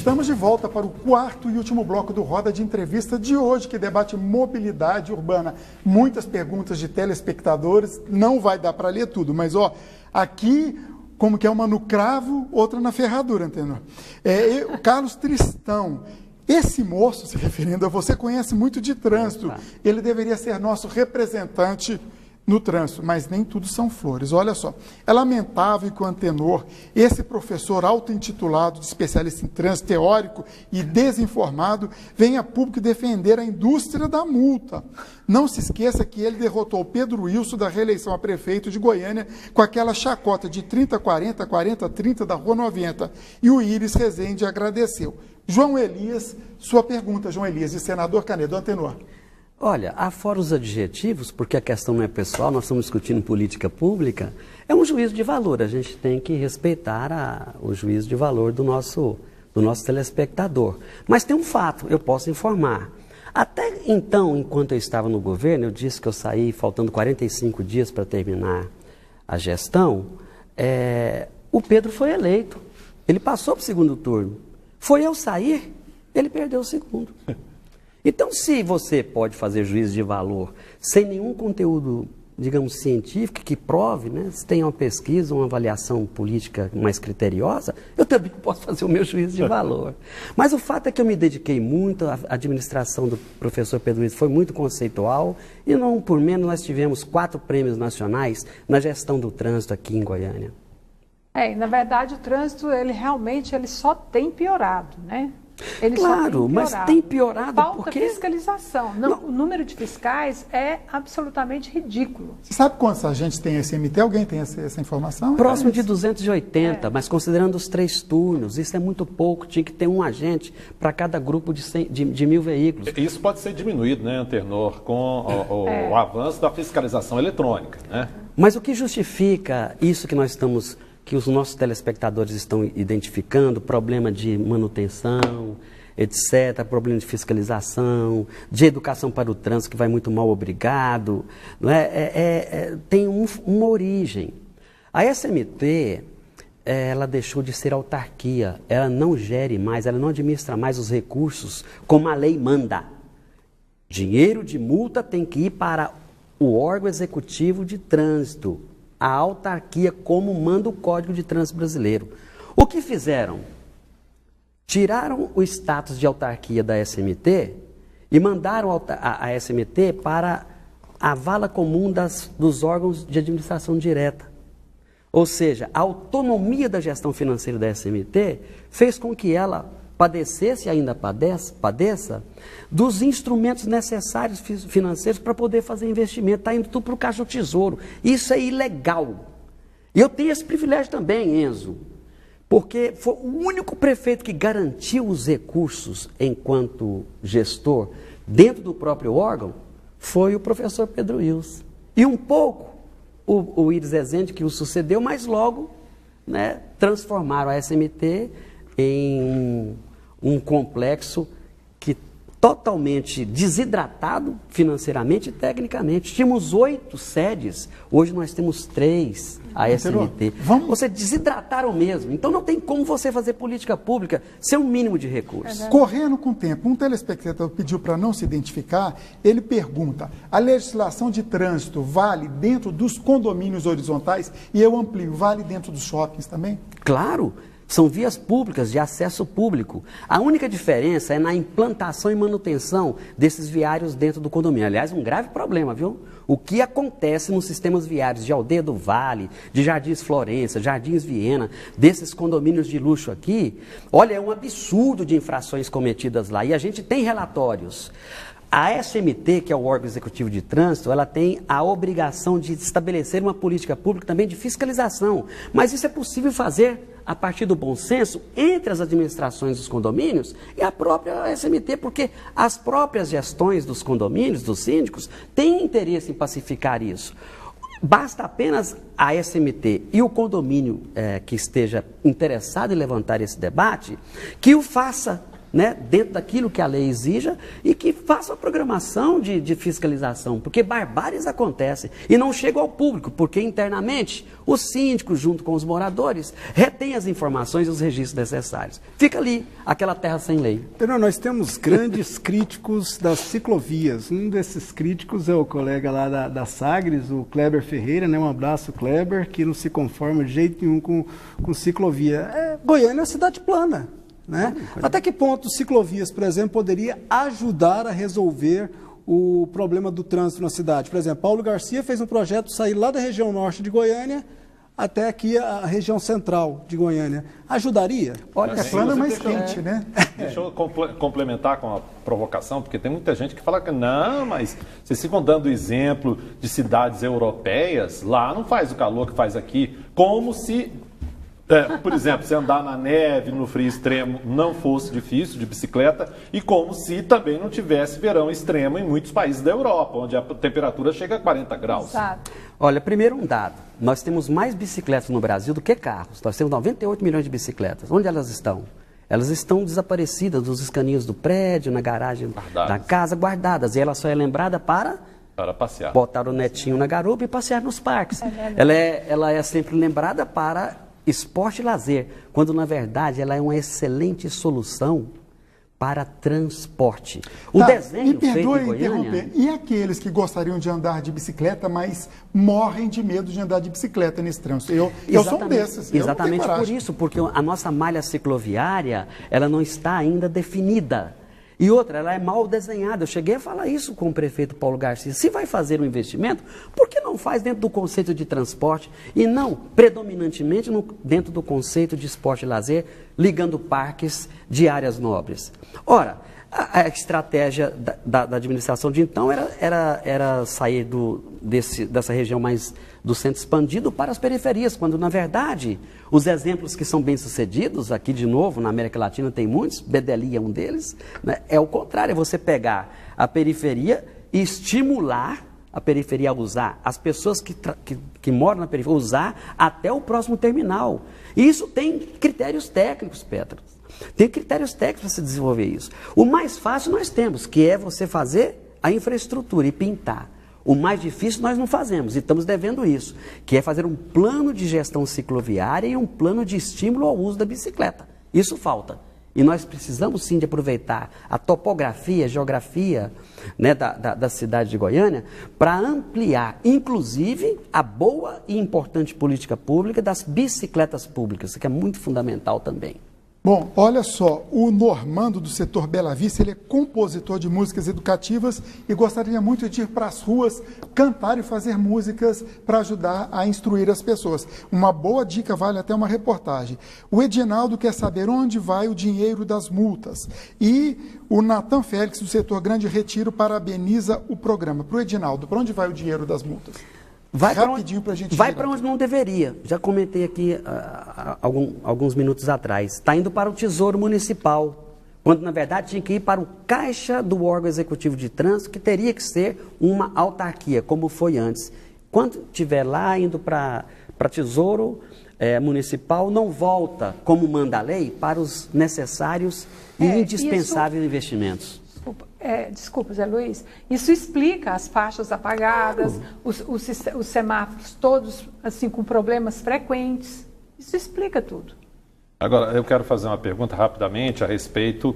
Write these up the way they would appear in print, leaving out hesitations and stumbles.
Estamos de volta para o quarto e último bloco do Roda de Entrevista de hoje, que debate mobilidade urbana. Muitas perguntas de telespectadores, não vai dar para ler tudo, mas aqui, como que é uma no cravo, outra na ferradura, entendeu? O Carlos Tristão, esse moço, se referindo a você, conhece muito de trânsito. Ele deveria ser nosso representante no trânsito, mas nem tudo são flores. Olha só, é lamentável que o Antenor, esse professor auto-intitulado de especialista em trânsito teórico e desinformado, venha a público defender a indústria da multa. Não se esqueça que ele derrotou o Pedro Wilson da reeleição a prefeito de Goiânia com aquela chacota de 30-40, 40-30 da Rua 90. E o Íris Rezende agradeceu. João Elias, sua pergunta, João Elias, e senador Canedo. Antenor. Olha, afora os adjetivos, porque a questão não é pessoal, nós estamos discutindo política pública, é um juízo de valor, a gente tem que respeitar o juízo de valor do nosso telespectador. Mas tem um fato, eu posso informar. Até então, enquanto eu estava no governo, eu disse que eu saí faltando 45 dias para terminar a gestão, o Pedro foi eleito, ele passou para o segundo turno. Foi eu sair, ele perdeu o segundo. Então, se você pode fazer juízo de valor sem nenhum conteúdo, digamos, científico que prove, né, se tem uma pesquisa, uma avaliação política mais criteriosa, eu também posso fazer o meu juízo de valor. Mas o fato é que eu me dediquei muito, a administração do professor Pedro Wilson foi muito conceitual e não por menos nós tivemos 4 prêmios nacionais na gestão do trânsito aqui em Goiânia. Na verdade, o trânsito, ele só tem piorado, né? Claro, mas tem piorado porque... Falta fiscalização. O número de fiscais é absolutamente ridículo. Você sabe quantos agentes tem a SMT? Alguém tem essa informação? Próximo de 280, mas considerando os 3 turnos, isso é muito pouco. Tinha que ter um agente para cada grupo de 1.000 veículos. Isso pode ser diminuído, né, Antenor, com o avanço da fiscalização eletrônica, né? Mas o que justifica isso que os nossos telespectadores estão identificando, problema de manutenção, etc., problema de fiscalização, de educação para o trânsito, que vai muito mal obrigado, não tem uma origem. A SMT, ela deixou de ser autarquia, ela não gere mais, ela não administra mais os recursos como a lei manda. Dinheiro de multa tem que ir para o órgão executivo de trânsito, a autarquia, como manda o Código de Trânsito Brasileiro. O que fizeram? Tiraram o status de autarquia da SMT e mandaram a SMT para a vala comum dos órgãos de administração direta. Ou seja, a autonomia da gestão financeira da SMT fez com que ela padecesse e ainda padeça dos instrumentos necessários financeiros para poder fazer investimento. Está indo tudo para o Caixa do Tesouro. Isso é ilegal. E eu tenho esse privilégio também, Enzo, porque foi o único prefeito que garantiu os recursos enquanto gestor dentro do próprio órgão foi o professor Pedro Wilson. E um pouco o Íris Rezende, que o sucedeu, mas logo, né, transformaram a SMT em um complexo que totalmente desidratado financeiramente e tecnicamente. Tínhamos 8 sedes, hoje nós temos 3, a SMT. Você desidrataram mesmo, então não tem como você fazer política pública sem um mínimo de recursos. Correndo com o tempo, um telespectador pediu para não se identificar, ele pergunta, a legislação de trânsito vale dentro dos condomínios horizontais e eu amplio, vale dentro dos shoppings também? Claro! São vias públicas de acesso público. A única diferença é na implantação e manutenção desses viários dentro do condomínio. Aliás, um grave problema, viu? O que acontece nos sistemas viários de Aldeia do Vale, de Jardins Florença, Jardins Viena, desses condomínios de luxo aqui, olha, é um absurdo de infrações cometidas lá. E a gente tem relatórios. A SMT, que é o órgão executivo de trânsito, ela tem a obrigação de estabelecer uma política pública também de fiscalização. Mas isso é possível fazer a partir do bom senso entre as administrações dos condomínios e a própria SMT, porque as próprias gestões dos condomínios, dos síndicos, têm interesse em pacificar isso. Basta apenas a SMT e o condomínio que esteja interessado em levantar esse debate, que o faça né, dentro daquilo que a lei exija e que faça a programação de fiscalização, porque barbáries acontecem e não chegam ao público, porque internamente o síndico, junto com os moradores, retém as informações e os registros necessários. Fica ali, aquela terra sem lei. Pero nós temos grandes críticos das ciclovias. Um desses críticos é o colega lá da Sagres, o Kleber Ferreira, né? Um abraço, Kleber, que não se conforma de jeito nenhum com ciclovia. Goiânia é uma cidade plana, né? Até que ponto ciclovias, por exemplo, poderia ajudar a resolver o problema do trânsito na cidade? Por exemplo, Paulo Garcia fez um projeto sair lá da região norte de Goiânia até aqui a região central de Goiânia. Ajudaria? Olha, é plana, mais quente, né? Deixa eu complementar com a provocação, porque tem muita gente que fala que não, mas vocês ficam dando exemplo de cidades europeias, lá não faz o calor que faz aqui, como se... por exemplo, se andar na neve, no frio extremo, não fosse difícil de bicicleta, e como se também não tivesse verão extremo em muitos países da Europa, onde a temperatura chega a 40 graus. Exato. Olha, primeiro um dado. Nós temos mais bicicletas no Brasil do que carros. Nós temos 98 milhões de bicicletas. Onde elas estão? Elas estão desaparecidas nos escaninhos do prédio, na garagem da casa, guardadas. E ela só é lembrada para passear. Botar o netinho na garupa e passear nos parques. Ela é sempre lembrada para esporte e lazer, quando na verdade ela é uma excelente solução para transporte. O desenho me perdoe feito em Goiânia... interromper. E aqueles que gostariam de andar de bicicleta, mas morrem de medo de andar de bicicleta nesse trânsito? Eu sou um desses. Exatamente por isso, porque a nossa malha cicloviária, ela não está ainda definida. E outra, ela é mal desenhada. Eu cheguei a falar isso com o prefeito Paulo Garcia. Se vai fazer um investimento, por que não faz dentro do conceito de transporte e não predominantemente dentro do conceito de esporte e lazer, ligando parques de áreas nobres? Ora, a estratégia da administração de então era sair dessa região mais do centro expandido para as periferias, quando na verdade os exemplos que são bem-sucedidos, aqui de novo na América Latina tem muitos, Bedeli é um deles, né? É o contrário, é você pegar a periferia e estimular a periferia a usar, as pessoas que moram na periferia, usar até o próximo terminal. E isso tem critérios técnicos, Petros. Tem critérios técnicos para se desenvolver isso. O mais fácil nós temos, que é você fazer a infraestrutura e pintar. O mais difícil nós não fazemos, e estamos devendo isso, que é fazer um plano de gestão cicloviária e um plano de estímulo ao uso da bicicleta. Isso falta. E nós precisamos sim de aproveitar a topografia, a geografia, né, da cidade de Goiânia para ampliar, inclusive, a boa e importante política pública das bicicletas públicas, que é muito fundamental também. Bom, olha só, o Normando do setor Bela Vista, ele é compositor de músicas educativas e gostaria muito de ir para as ruas cantar e fazer músicas para ajudar a instruir as pessoas. Uma boa dica vale até uma reportagem. O Edinaldo quer saber onde vai o dinheiro das multas. E o Natan Félix do setor Grande Retiro parabeniza o programa. Para o Edinaldo, para onde vai o dinheiro das multas? Rapidinho para a gente vai para onde não deveria. Já comentei aqui alguns minutos atrás. Está indo para o Tesouro Municipal, quando na verdade tinha que ir para o caixa do órgão executivo de trânsito, que teria que ser uma autarquia, como foi antes. Quando estiver lá indo para Tesouro Municipal, não volta, como manda a lei, para os necessários e indispensáveis investimentos. Desculpa, Zé Luiz, isso explica as faixas apagadas, os semáforos todos assim com problemas frequentes, isso explica tudo. Agora, eu quero fazer uma pergunta rapidamente a respeito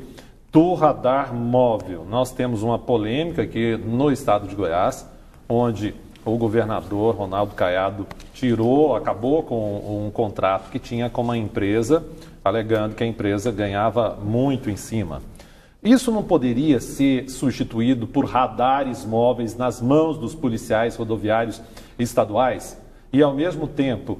do radar móvel. Nós temos uma polêmica aqui no estado de Goiás, onde o governador Ronaldo Caiado acabou com um contrato que tinha com uma empresa, alegando que a empresa ganhava muito em cima. Isso não poderia ser substituído por radares móveis nas mãos dos policiais rodoviários estaduais? E, ao mesmo tempo,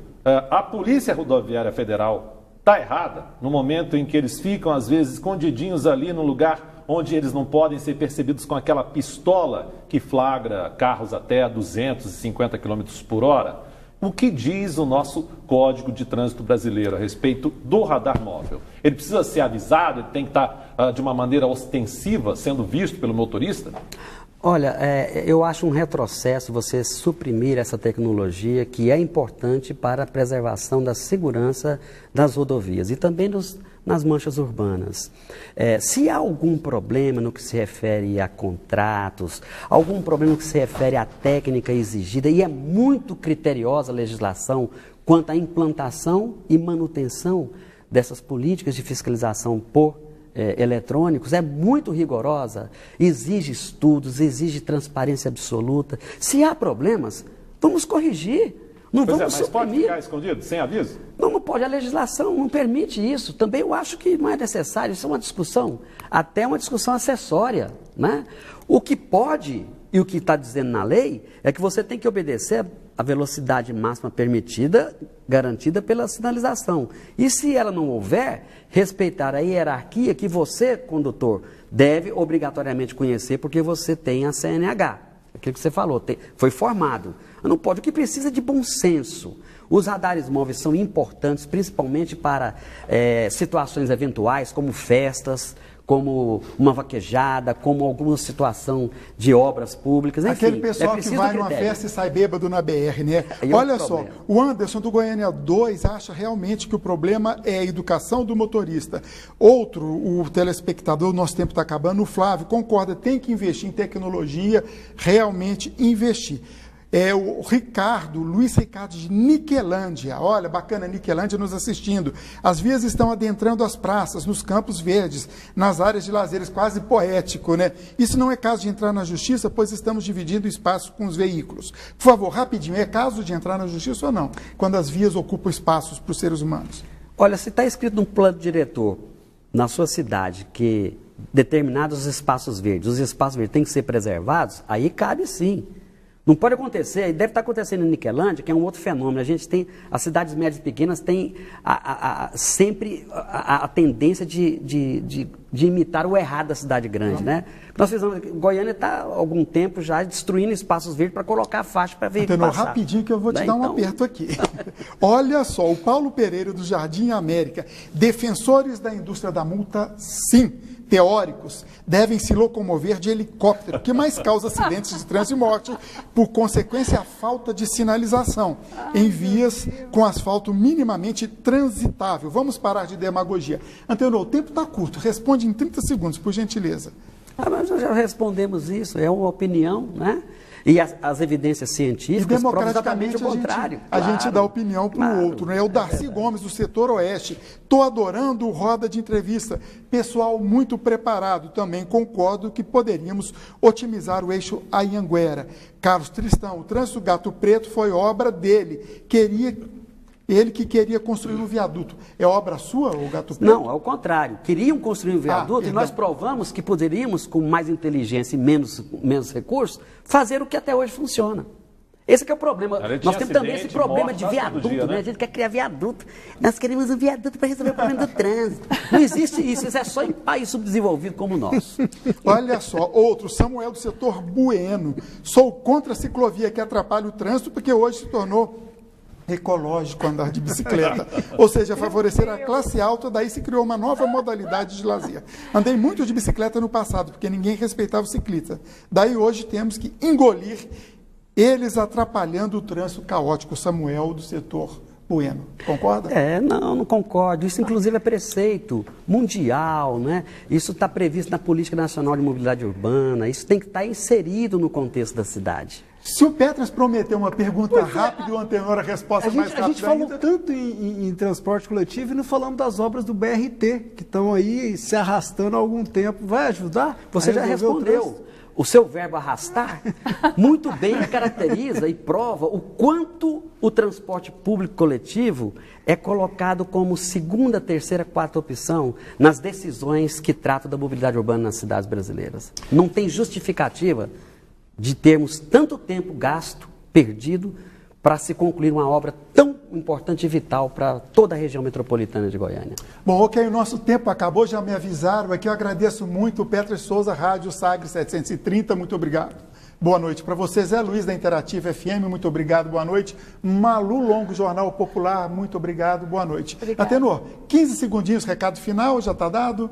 a Polícia Rodoviária Federal está errada no momento em que eles ficam, às vezes, escondidinhos ali no lugar onde eles não podem ser percebidos com aquela pistola que flagra carros até 250 km por hora? O que diz o nosso Código de Trânsito Brasileiro a respeito do radar móvel? Ele precisa ser avisado, ele tem que estar de uma maneira ostensiva sendo visto pelo motorista? Olha, eu acho um retrocesso você suprimir essa tecnologia que é importante para a preservação da segurança das rodovias e também nas manchas urbanas. Se há algum problema no que se refere a contratos, algum problema no que se refere à técnica exigida, e é muito criteriosa a legislação quanto à implantação e manutenção dessas políticas de fiscalização por eletrônicos, é muito rigorosa, exige estudos, exige transparência absoluta. Se há problemas, vamos corrigir. Não vamos mas suprimir. pode ficar escondido, sem aviso? Não pode, a legislação não permite isso. Também eu acho que não é necessário, isso é uma discussão, até uma discussão acessória, né? O que pode, e o que está dizendo na lei, é que você tem que obedecer a velocidade máxima permitida, garantida pela sinalização. E se ela não houver, respeitar a hierarquia que você, condutor, deve obrigatoriamente conhecer, porque você tem a CNH. Aquilo que você falou, foi formado. Não pode, o que precisa é de bom senso. Os radares móveis são importantes, principalmente para situações eventuais, como festas, como uma vaquejada, como alguma situação de obras públicas, enfim. Aquele pessoal que vai numa festa e sai bêbado na BR, né? Olha só, o Anderson do Goiânia 2 acha realmente que o problema é a educação do motorista. Outro, o telespectador, nosso tempo está acabando, o Flávio, concorda, tem que investir em tecnologia, realmente investir. O Ricardo, Luiz Ricardo de Niquelândia. Olha, bacana, Niquelândia nos assistindo. As vias estão adentrando as praças, nos campos verdes, nas áreas de lazeres, quase poético, né? Isso não é caso de entrar na justiça, pois estamos dividindo espaço com os veículos. Por favor, rapidinho, é caso de entrar na justiça ou não? Quando as vias ocupam espaços para os seres humanos? Olha, se está escrito num plano diretor na sua cidade que determinados espaços verdes, os espaços verdes têm que ser preservados, aí cabe sim. Não pode acontecer, e deve estar acontecendo em Niquelândia, que é um outro fenômeno. A gente tem, as cidades médias e pequenas têm sempre a tendência de imitar o errado da cidade grande, né? Nós fizemos, Goiânia está há algum tempo já destruindo espaços verdes para colocar faixa para veículo passar. Rapidinho que eu vou te dar um aperto aqui. Olha só, o Paulo Pereira do Jardim América, defensores da indústria da multa, sim. Teóricos devem se locomover de helicóptero, o que mais causa acidentes de trânsito e morte, por consequência a falta de sinalização em vias com asfalto minimamente transitável. Vamos parar de demagogia. Antenor, o tempo está curto, responde em 30 segundos, por gentileza. Mas nós já respondemos isso, é uma opinião, né? E as evidências científicas provam exatamente o contrário. A gente dá opinião para o outro, né? O Darcy Gomes, do setor oeste. Estou adorando o Roda de Entrevista. Pessoal muito preparado. Também concordo que poderíamos otimizar o eixo Anhanguera. Carlos Tristão, o trânsito Gato Preto foi obra dele. Ele que queria construir um viaduto. É obra sua, o Gato Preto? Não, é o contrário. Queriam construir um viaduto e nós provamos que poderíamos, com mais inteligência e menos recursos, fazer o que até hoje funciona. Esse que é o problema. Nós temos também esse problema de viaduto, né? A gente quer criar viaduto. Nós queremos um viaduto para resolver o problema do trânsito. Não existe isso. Isso é só em país subdesenvolvido como o nosso. Olha só, outro, Samuel do setor Bueno. Sou contra a ciclovia que atrapalha o trânsito, porque hoje se tornou ecológico andar de bicicleta, ou seja, favorecer a classe alta, daí se criou uma nova modalidade de lazer. Andei muito de bicicleta no passado, porque ninguém respeitava o ciclista. Daí hoje temos que engolir eles atrapalhando o trânsito caótico. Samuel do setor Bueno. Concorda? Não concordo. Isso, inclusive, é preceito mundial, né? Isso está previsto na Política Nacional de Mobilidade Urbana. Isso tem que estar inserido no contexto da cidade. Se o Petras prometeu uma pergunta rápida e o Antenor a resposta mais rápida. A gente falou tanto em transporte coletivo e não falamos das obras do BRT, que estão aí se arrastando há algum tempo. Vai ajudar? Você já respondeu. O seu verbo arrastar muito bem caracteriza e prova o quanto o transporte público coletivo é colocado como segunda, terceira, quarta opção nas decisões que tratam da mobilidade urbana nas cidades brasileiras. Não tem justificativa de termos tanto tempo gasto, perdido, para se concluir uma obra tão importante e vital para toda a região metropolitana de Goiânia. Bom, ok, o nosso tempo acabou, já me avisaram aqui, eu agradeço muito o Petras Souza, Rádio Sagres 730, muito obrigado. Boa noite para você, Zé Luiz da Interativa FM, muito obrigado, boa noite. Malu Longo, Jornal Popular, muito obrigado, boa noite. Obrigada. Atenor, 15 segundinhos, recado final, já está dado?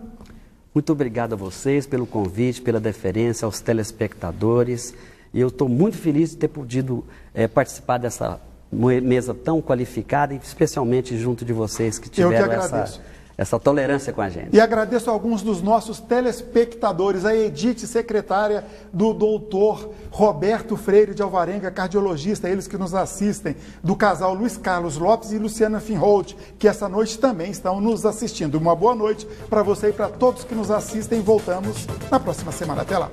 Muito obrigado a vocês pelo convite, pela deferência, aos telespectadores. E eu estou muito feliz de ter podido participar dessa mesa tão qualificada e especialmente junto de vocês que tiveram essa tolerância com a gente. E agradeço a alguns dos nossos telespectadores, a Edith, secretária do doutor Roberto Freire de Alvarenga, cardiologista, eles que nos assistem, do casal Luiz Carlos Lopes e Luciana Finholt, que essa noite também estão nos assistindo. Uma boa noite para você e para todos que nos assistem. Voltamos na próxima semana. Até lá.